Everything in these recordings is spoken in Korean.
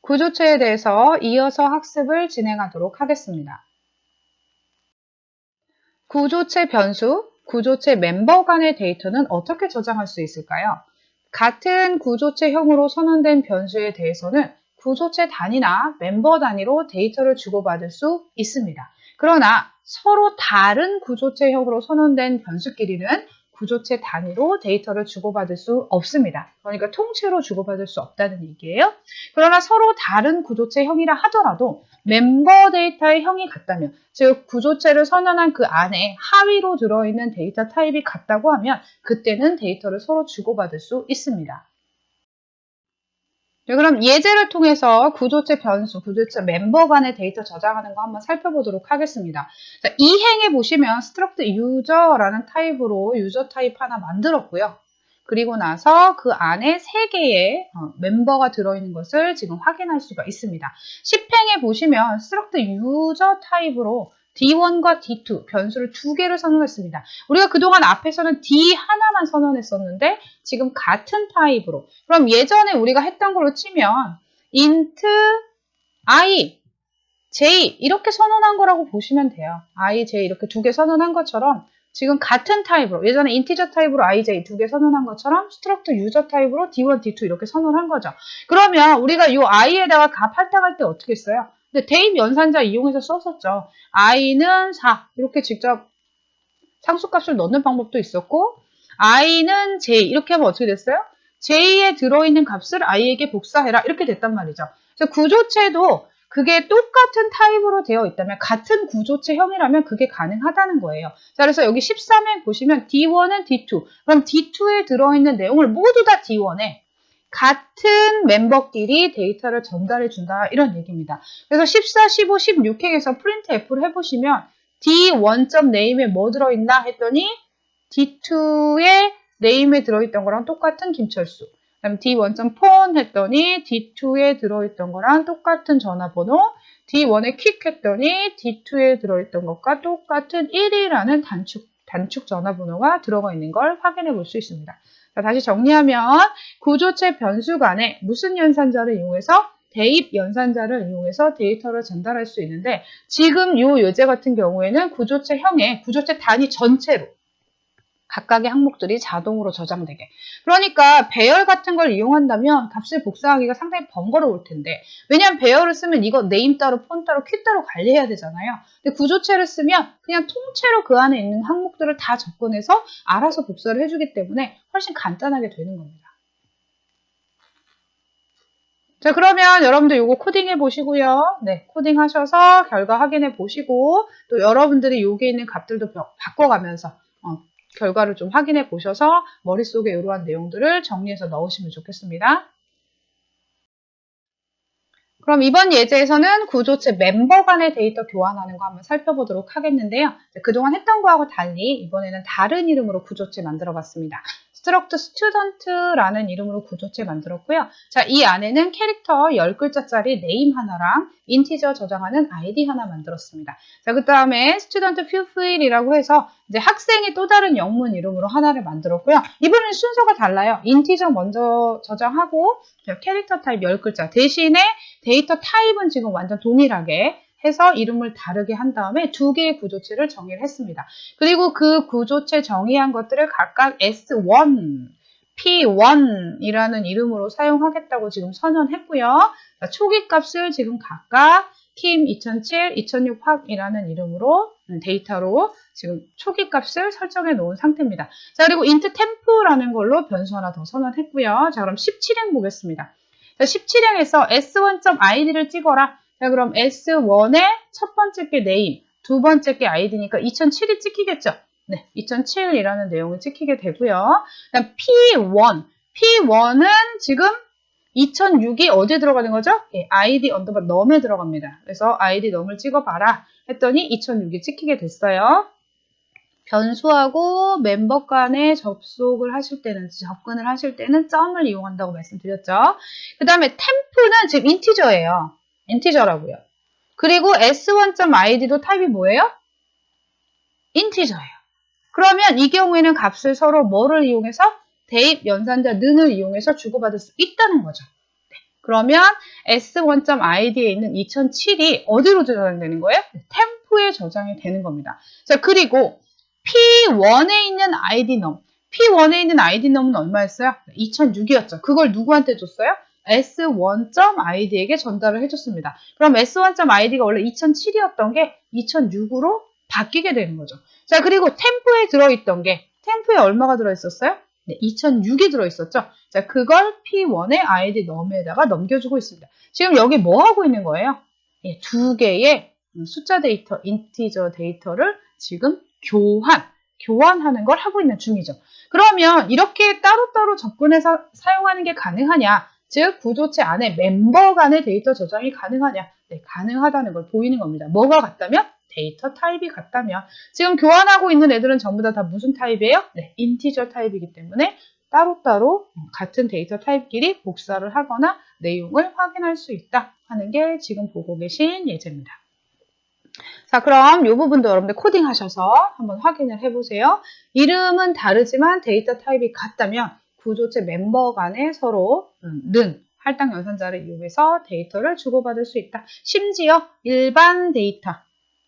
구조체에 대해서 이어서 학습을 진행하도록 하겠습니다. 구조체 변수, 구조체 멤버 간의 데이터는 어떻게 저장할 수 있을까요? 같은 구조체형으로 선언된 변수에 대해서는 구조체 단위나 멤버 단위로 데이터를 주고받을 수 있습니다. 그러나 서로 다른 구조체형으로 선언된 변수끼리는 구조체 단위로 데이터를 주고받을 수 없습니다. 그러니까 통째로 주고받을 수 없다는 얘기예요. 그러나 서로 다른 구조체형이라 하더라도 멤버 데이터의 형이 같다면, 즉 구조체를 선언한 그 안에 하위로 들어있는 데이터 타입이 같다고 하면 그때는 데이터를 서로 주고받을 수 있습니다. 네, 그럼 예제를 통해서 구조체 변수, 구조체 멤버 간의 데이터 저장하는 거 한번 살펴보도록 하겠습니다. 자, 이 행에 보시면 struct user라는 타입으로 유저 타입 하나 만들었고요. 그리고 나서 그 안에 3개의 멤버가 들어있는 것을 지금 확인할 수가 있습니다. 10행에 보시면 struct user 타입으로 D1과 D2 변수를 2개를 선언했습니다. 우리가 그동안 앞에서는 D 하나만 선언했었는데 지금 같은 타입으로, 그럼 예전에 우리가 했던 걸로 치면 int i, j 이렇게 선언한 거라고 보시면 돼요. i, j 이렇게 2개 선언한 것처럼 지금 같은 타입으로, 예전에 인티저 타입으로 i, j 2개 선언한 것처럼 struct user 타입으로 d1, d2 이렇게 선언한 거죠. 그러면 우리가 이 i에다가 값 할당할 때 어떻게 써요? 근데 대입 연산자 이용해서 썼었죠. i는 4 이렇게 직접 상수값을 넣는 방법도 있었고, i는 j 이렇게 하면 어떻게 됐어요? j에 들어있는 값을 i에게 복사해라 이렇게 됐단 말이죠. 그래서 구조체도 그게 똑같은 타입으로 되어 있다면, 같은 구조체형이라면 그게 가능하다는 거예요. 자, 그래서 여기 13에 보시면 D1은 D2, 그럼 D2에 들어있는 내용을 모두 다 D1에 같은 멤버끼리 데이터를 전달해 준다 이런 얘기입니다. 그래서 14, 15, 16행에서 프린트 F를 해보시면 D1.name에 뭐 들어있나 했더니 D2의 name에 들어있던 거랑 똑같은 김철수. 그다음 D1.phone 했더니 D2에 들어있던 거랑 똑같은 전화번호. D1에 quick 했더니 D2에 들어있던 것과 똑같은 1이라는 단축 전화번호가 들어가 있는 걸 확인해 볼 수 있습니다. 자, 다시 정리하면 구조체 변수 간에 무슨 연산자를 이용해서? 대입 연산자를 이용해서 데이터를 전달할 수 있는데, 지금 이 예제 같은 경우에는 구조체형의 구조체 단위 전체로 각각의 항목들이 자동으로 저장되게. 그러니까 배열 같은 걸 이용한다면 값을 복사하기가 상당히 번거로울 텐데, 왜냐하면 배열을 쓰면 이거 네임 따로 폰 따로 퀴 따로 관리해야 되잖아요. 근데 구조체를 쓰면 그냥 통째로 그 안에 있는 항목들을 다 접근해서 알아서 복사를 해주기 때문에 훨씬 간단하게 되는 겁니다. 자, 그러면 여러분들 이거 코딩해 보시고요. 네, 코딩 하셔서 결과 확인해 보시고, 또 여러분들이 여기에 있는 값들도 바꿔가면서 결과를 좀 확인해 보셔서 머릿속에 이러한 내용들을 정리해서 넣으시면 좋겠습니다. 그럼 이번 예제에서는 구조체 멤버 간의 데이터 교환하는 거 한번 살펴보도록 하겠는데요. 그동안 했던 거하고 달리 이번에는 다른 이름으로 구조체 만들어 봤습니다. struct student라는 이름으로 구조체 만들었고요. 자, 이 안에는 캐릭터 10글자짜리 네임 하나랑 인티저 저장하는 아이디 하나 만들었습니다. 자, 그 다음에 student pupil이라고 해서 이제 학생의 또 다른 영문 이름으로 하나를 만들었고요. 이번에는 순서가 달라요. 인티저 먼저 저장하고 캐릭터 타입 10글자 대신에 데이터 타입은 지금 완전 동일하게 해서 이름을 다르게 한 다음에 2개의 구조체를 정의를 했습니다. 그리고 그 구조체 정의한 것들을 각각 S1, P1이라는 이름으로 사용하겠다고 지금 선언했고요. 초기 값을 지금 각각 킴 2007, 2006학이라는 이름으로 데이터로 지금 초기 값을 설정해 놓은 상태입니다. 자, 그리고 int temp라는 걸로 변수 하나 더 선언했고요. 자, 그럼 17행 보겠습니다. 자, 17행에서 s1.id를 찍어라. 자, 그럼 s1의 첫 번째 게 name, 두 번째 게 id니까 2007이 찍히겠죠? 네, 2007이라는 내용을 찍히게 되고요. 그다음 P1은 지금 2006이 어디에 들어가는 거죠? 예, id 언더바 num에 들어갑니다. 그래서 id num을 찍어봐라 했더니 2006이 찍히게 됐어요. 변수하고 멤버 간에 접근을 하실 때는 점을 이용한다고 말씀드렸죠. 그 다음에 템프는 지금 인티저예요. 인티저라고요. 그리고 s1.id도 타입이 뭐예요? 인티저예요. 그러면 이 경우에는 값을 서로 뭐를 이용해서? 대입 연산자 는을 이용해서 주고받을 수 있다는 거죠. 네. 그러면 s1.id에 있는 2007이 어디로 저장되는 거예요? 템프에 저장이 되는 겁니다. 자, 그리고 P1에 있는 ID num. P1에 있는 ID num은 얼마였어요? 2006이었죠. 그걸 누구한테 줬어요? s1.id에게 전달을 해줬습니다. 그럼 s1.id가 원래 2007이었던 게 2006으로 바뀌게 되는 거죠. 자, 그리고 템프에 들어있던 게 템프에 얼마가 들어있었어요? 네, 2006이 들어있었죠. 자, 그걸 P1의 ID num에다가 넘겨주고 있습니다. 지금 여기 뭐 하고 있는 거예요? 예, 두 개의 숫자 데이터, 인티저 데이터를 지금 교환하는 걸 하고 있는 중이죠. 그러면 이렇게 따로따로 접근해서 사용하는 게 가능하냐? 즉, 구조체 안에 멤버 간의 데이터 저장이 가능하냐? 네, 가능하다는 걸 보이는 겁니다. 뭐가 같다면? 데이터 타입이 같다면. 지금 교환하고 있는 애들은 전부 다 무슨 타입이에요? 네, 인티저 타입이기 때문에 따로따로 같은 데이터 타입끼리 복사를 하거나 내용을 확인할 수 있다 하는 게 지금 보고 계신 예제입니다. 자, 그럼 이 부분도 여러분들 코딩하셔서 한번 확인을 해보세요. 이름은 다르지만 데이터 타입이 같다면 구조체 멤버 간에 서로 는 할당 연산자를 이용해서 데이터를 주고받을 수 있다. 심지어 일반 데이터,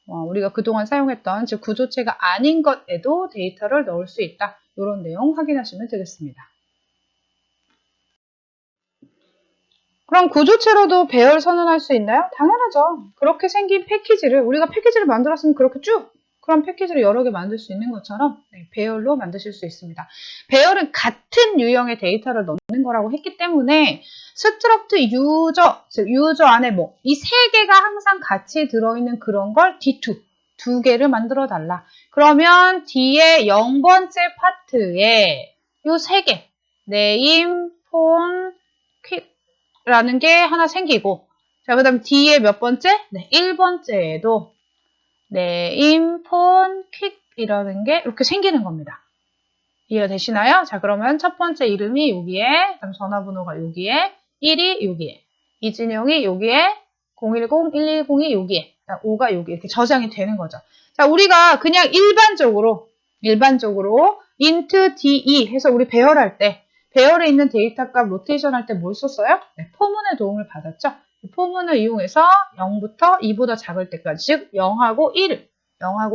우리가 그동안 사용했던 즉 구조체가 아닌 것에도 데이터를 넣을 수 있다. 이런 내용 확인하시면 되겠습니다. 그럼 구조체로도 배열 선언할 수 있나요? 당연하죠. 그렇게 생긴 패키지를 우리가 패키지를 만들었으면 그렇게 쭉 그런 패키지를 여러 개 만들 수 있는 것처럼 배열로 만드실 수 있습니다. 배열은 같은 유형의 데이터를 넣는 거라고 했기 때문에 스트럭트 유저, 즉 유저 안에 이 세 개가 항상 같이 들어있는 그런 걸 D2, 두 개를 만들어 달라. 그러면 뒤에 0번째 파트에 요 세 개, 네임, 폰, 퀵 라는 게 하나 생기고, 자, 그 다음 뒤에 몇 번째? 네, 1번째에도 네임, 폰, 퀵이라는 게 이렇게 생기는 겁니다. 이해가 되시나요? 자, 그러면 첫 번째 이름이 여기에, 그다음 전화번호가 여기에, 1이 여기에, 이진영이 여기에, 010-110이 여기에, 5가 여기 이렇게 저장이 되는 거죠. 자, 우리가 그냥 일반적으로 int de 해서 우리 배열할 때 배열에 있는 데이터 값 로테이션 할 때 뭘 썼어요? 네, 포문의 도움을 받았죠. 포문을 이용해서 0부터 2보다 작을 때까지, 즉 0하고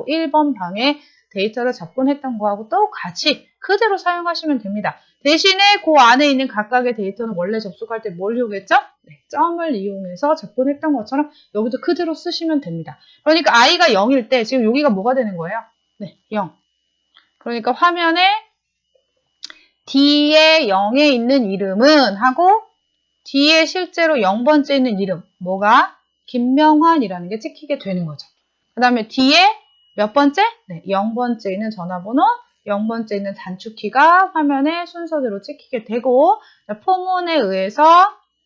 1번 방에 데이터를 접근했던 거하고 똑같이 그대로 사용하시면 됩니다. 대신에 그 안에 있는 각각의 데이터는 원래 접속할 때 뭘 이용했죠? 네, 점을 이용해서 접근했던 것처럼 여기도 그대로 쓰시면 됩니다. 그러니까 i가 0일 때 지금 여기가 뭐가 되는 거예요? 네, 0. 그러니까 화면에 D에 0에 있는 이름은 하고 뒤에 실제로 0번째 있는 이름, 뭐가? 김명환이라는 게 찍히게 되는 거죠. 그 다음에 뒤에 몇 번째? 네, 0번째 있는 전화번호, 0번째 있는 단축키가 화면에 순서대로 찍히게 되고, 포문에 의해서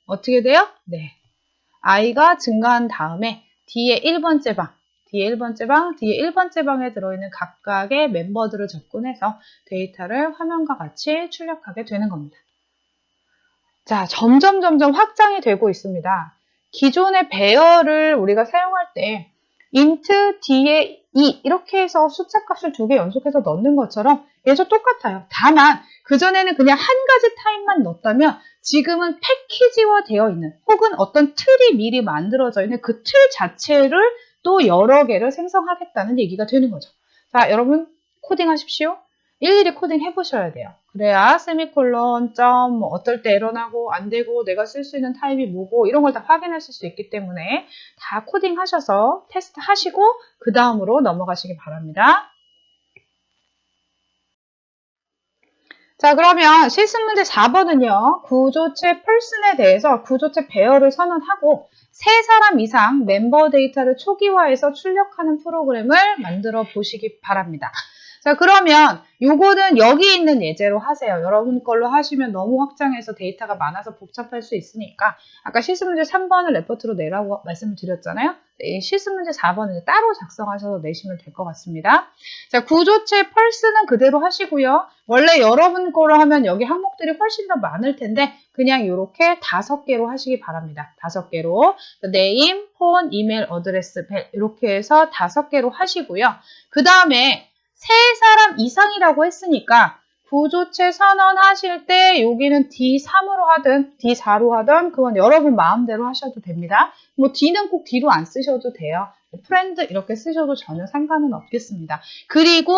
어떻게 돼요? 네, i가 증가한 다음에 뒤에 1번째 방, 뒤에 1번째 방에 들어있는 각각의 멤버들을 접근해서 데이터를 화면과 같이 출력하게 되는 겁니다. 자, 점점 확장이 되고 있습니다. 기존의 배열을 우리가 사용할 때 int 뒤에 2 이렇게 해서 숫자 값을 두 개 연속해서 넣는 것처럼 얘도 똑같아요. 다만 그전에는 그냥 한 가지 타입만 넣었다면 지금은 패키지화 되어 있는 혹은 어떤 틀이 미리 만들어져 있는 그 틀 자체를 또 여러 개를 생성하겠다는 얘기가 되는 거죠. 자, 여러분 코딩하십시오. 일일이 코딩 해보셔야 돼요. 그래야 세미콜론, 점, 어떨 때 에러 나고 안 되고 내가 쓸 수 있는 타입이 뭐고 이런 걸 다 확인하실 수 있기 때문에 다 코딩 하셔서 테스트 하시고 그 다음으로 넘어가시기 바랍니다. 자, 그러면 실습 문제 4번은요. 구조체 펄슨에 대해서 구조체 배열을 선언하고 3사람 이상 멤버 데이터를 초기화해서 출력하는 프로그램을 만들어 보시기 바랍니다. 자, 그러면 요거는 여기 있는 예제로 하세요. 여러분 걸로 하시면 너무 확장해서 데이터가 많아서 복잡할 수 있으니까 아까 실습문제 3번을 레포트로 내라고 말씀을 드렸잖아요. 네, 실습문제 4번은 따로 작성하셔서 내시면 될 것 같습니다. 자, 구조체 펄스는 그대로 하시고요. 원래 여러분 거로 하면 여기 항목들이 훨씬 더 많을 텐데 그냥 이렇게 5개로 하시기 바랍니다. 5개로 네임, 폰, 이메일, 어드레스, 벨 이렇게 해서 5개로 하시고요. 그 다음에 3사람 이상이라고 했으니까 구조체 선언하실 때 여기는 D3으로 하든 D4로 하든 그건 여러분 마음대로 하셔도 됩니다. 뭐 D는 꼭 D로 안 쓰셔도 돼요. 프렌드 이렇게 쓰셔도 전혀 상관은 없겠습니다. 그리고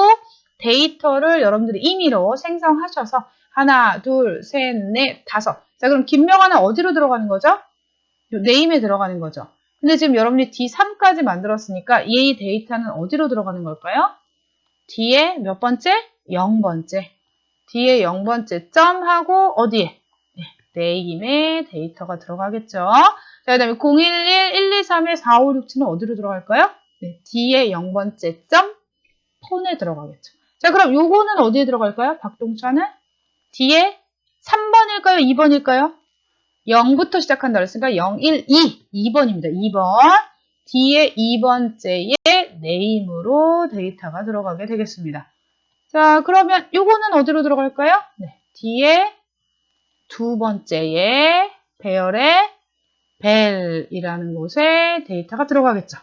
데이터를 여러분들이 임의로 생성하셔서 하나, 둘, 셋, 넷, 다섯. 자, 그럼 김명환은 어디로 들어가는 거죠? 네임에 들어가는 거죠. 근데 지금 여러분이 D3까지 만들었으니까 이 데이터는 어디로 들어가는 걸까요? D의 몇 번째? 0번째. D의 0번째 점하고 어디에? 네, 네임에 데이터가 들어가겠죠. 자, 그 다음에 011, 123에 4567은 어디로 들어갈까요? 네, D의 0번째 점 폰에 들어가겠죠. 자, 그럼 요거는 어디에 들어갈까요? 박동찬은 D의 3번일까요? 2번일까요? 0부터 시작한다 그랬으니까 0, 1, 2. 2번입니다. 2번. D의 2번째에 네임으로 데이터가 들어가게 되겠습니다. 자, 그러면 요거는 어디로 들어갈까요? 네, D의 두 번째에 배열의 벨이라는 곳에 데이터가 들어가겠죠.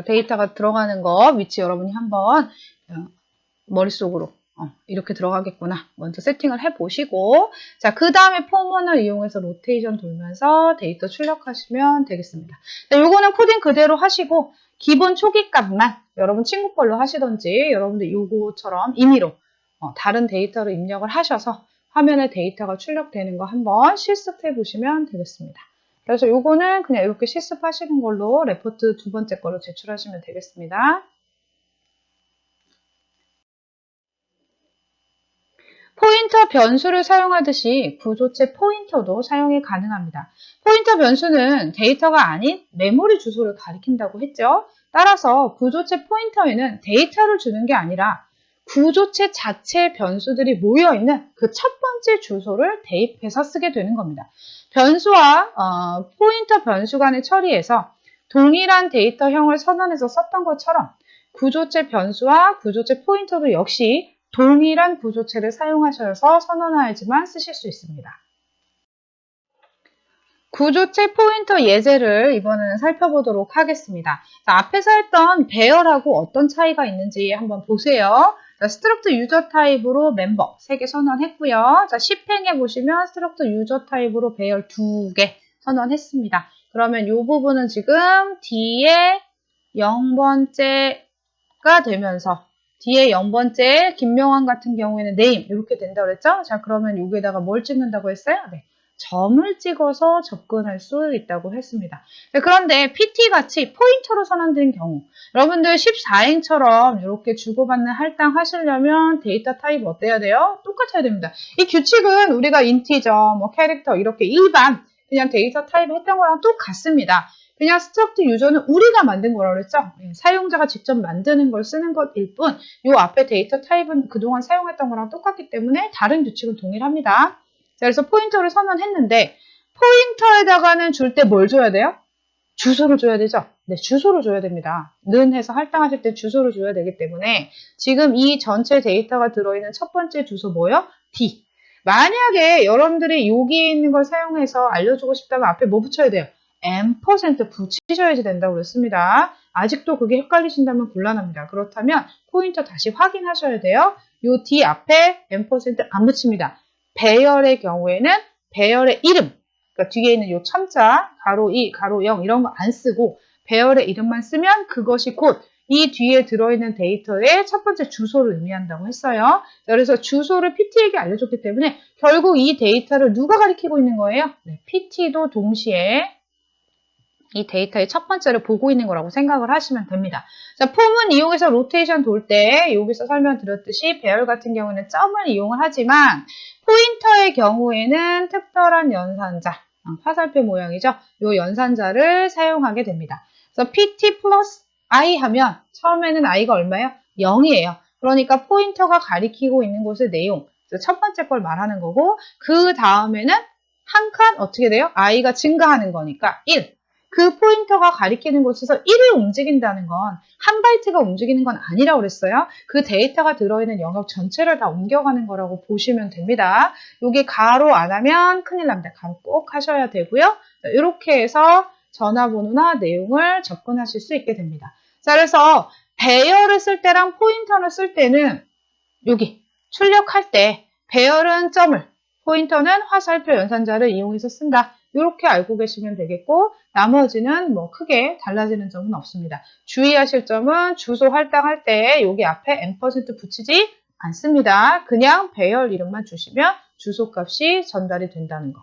데이터가 들어가는 거 위치 여러분이 한번 머릿속으로 이렇게 들어가겠구나. 먼저 세팅을 해보시고 자, 그 다음에 포먼을 이용해서 로테이션 돌면서 데이터 출력하시면 되겠습니다. 자, 요거는 코딩 그대로 하시고 기본 초기 값만 여러분 친구 걸로 하시던지 여러분들 요거처럼 임의로 다른 데이터를 입력을 하셔서 화면에 데이터가 출력되는 거 한번 실습해 보시면 되겠습니다. 그래서 요거는 그냥 이렇게 실습하시는 걸로 레포트 두 번째 걸로 제출하시면 되겠습니다. 포인터 변수를 사용하듯이 구조체 포인터도 사용이 가능합니다. 포인터 변수는 데이터가 아닌 메모리 주소를 가리킨다고 했죠. 따라서 구조체 포인터에는 데이터를 주는 게 아니라 구조체 자체 변수들이 모여있는 그 첫 번째 주소를 대입해서 쓰게 되는 겁니다. 변수와 포인터 변수 간의 처리에서 동일한 데이터형을 선언해서 썼던 것처럼 구조체 변수와 구조체 포인터도 역시 동일한 구조체를 사용하셔서 선언하여야지만 쓰실 수 있습니다. 구조체 포인터 예제를 이번에는 살펴보도록 하겠습니다. 자, 앞에서 했던 배열하고 어떤 차이가 있는지 한번 보세요. 자, 스트럭트 유저 타입으로 멤버 3개 선언했고요. 자, 10행에 보시면 스트럭트 유저 타입으로 배열 2개 선언했습니다. 그러면 이 부분은 지금 D의 0번째가 되면서 D의 0번째 김명환 같은 경우에는 name 이렇게 된다고 그랬죠? 자, 그러면 여기에다가 뭘 찍는다고 했어요? 네. 점을 찍어서 접근할 수 있다고 했습니다. 그런데 PT같이 포인터로 선언된 경우 여러분들 14행처럼 이렇게 주고받는 할당 하시려면 데이터 타입 어때야 돼요? 똑같아야 됩니다. 이 규칙은 우리가 인티저, 뭐 캐릭터 이렇게 일반 그냥 데이터 타입 했던 거랑 똑같습니다. 그냥 스트럭트 유저는 우리가 만든 거라고 그랬죠? 사용자가 직접 만드는 걸 쓰는 것일 뿐, 요 앞에 데이터 타입은 그동안 사용했던 거랑 똑같기 때문에 다른 규칙은 동일합니다. 자, 그래서 포인터를 선언했는데, 포인터에다가는 줄 때 뭘 줘야 돼요? 주소를 줘야 되죠? 네, 주소를 줘야 됩니다. 는 해서 할당하실 때 주소를 줘야 되기 때문에, 지금 이 전체 데이터가 들어있는 첫 번째 주소 뭐예요? D. 만약에 여러분들이 여기에 있는 걸 사용해서 알려주고 싶다면 앞에 뭐 붙여야 돼요? M% 붙이셔야지 된다고 그랬습니다. 아직도 그게 헷갈리신다면 곤란합니다. 그렇다면 포인터 다시 확인하셔야 돼요. 요 D 앞에 M%안 붙입니다. 배열의 경우에는 배열의 이름, 그러니까 뒤에 있는 요 첨자, 가로 2, 가로 0 이런 거 안 쓰고 배열의 이름만 쓰면 그것이 곧 이 뒤에 들어있는 데이터의 첫 번째 주소를 의미한다고 했어요. 그래서 주소를 PT에게 알려줬기 때문에 결국 이 데이터를 누가 가리키고 있는 거예요? 네, PT도 동시에 이 데이터의 첫 번째를 보고 있는 거라고 생각을 하시면 됩니다. 자, 폼은 이용해서 로테이션 돌 때 여기서 설명드렸듯이 배열 같은 경우는 점을 이용을 하지만 포인터의 경우에는 특별한 연산자, 화살표 모양이죠. 이 연산자를 사용하게 됩니다. 그래서 pt 플러스 i 하면 처음에는 i가 얼마예요? 0이에요. 그러니까 포인터가 가리키고 있는 곳의 내용, 첫 번째 걸 말하는 거고 그 다음에는 한 칸 어떻게 돼요? i가 증가하는 거니까 1. 그 포인터가 가리키는 곳에서 1이 움직인다는 건 한 바이트가 움직이는 건 아니라고 그랬어요. 그 데이터가 들어있는 영역 전체를 다 옮겨가는 거라고 보시면 됩니다. 여기 가로 안 하면 큰일 납니다. 가로 꼭 하셔야 되고요. 이렇게 해서 전화번호나 내용을 접근하실 수 있게 됩니다. 자, 그래서 배열을 쓸 때랑 포인터를 쓸 때는 여기 출력할 때 배열은 점을, 포인터는 화살표 연산자를 이용해서 쓴다. 이렇게 알고 계시면 되겠고 나머지는 뭐 크게 달라지는 점은 없습니다. 주의하실 점은 주소 할당할 때 여기 앞에 앰퍼센트 붙이지 않습니다. 그냥 배열 이름만 주시면 주소값이 전달이 된다는 거.